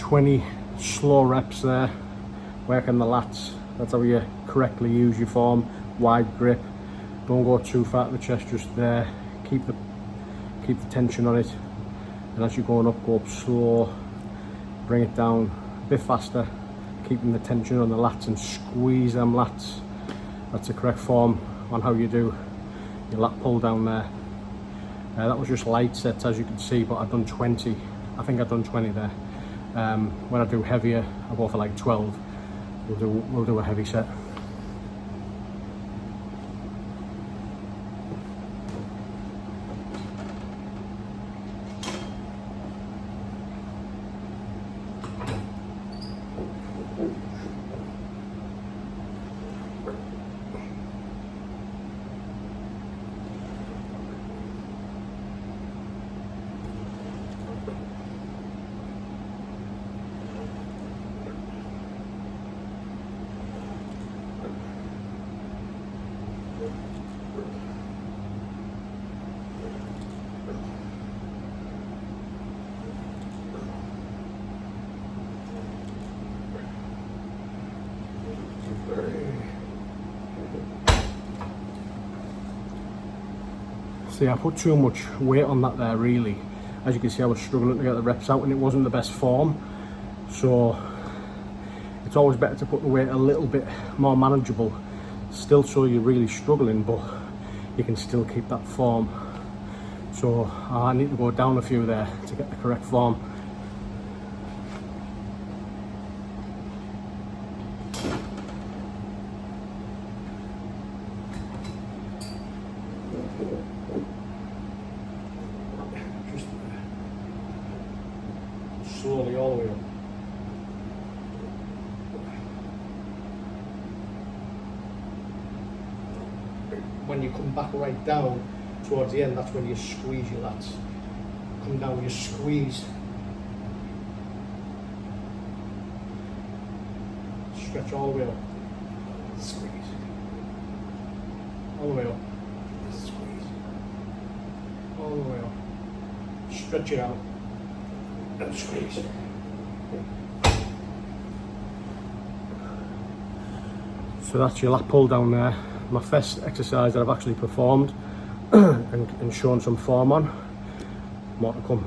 20 slow reps there, working the lats. That's how you correctly use your form. Wide grip, don't go too far to the chest, just there. Keep the tension on it, and as you're going up, go up slow, bring it down a bit faster, keeping the tension on the lats and squeeze them lats. That's the correct form on how you do your lat pull down there. That was just light sets, as you can see, but I've done 20. I think I've done 20 there. When I do heavier, I'll go for like 12. We'll do a heavy set. See, I put too much weight on that there, really. As you can see, I was struggling to get the reps out and it wasn't the best form. So it's always better to put the weight a little bit more manageable. Still, so you're really struggling, but you can still keep that form. So I need to go down a few there to get the correct form. Slowly all the way up. When you come back right down towards the end, that's when you squeeze your lats. Come down, you squeeze. Stretch all the way up. Squeeze. All the way up. Squeeze. All the way up. Stretch it out. And squeeze. So that's your lat pull down there. My first exercise that I've actually performed and shown some form on. More to come.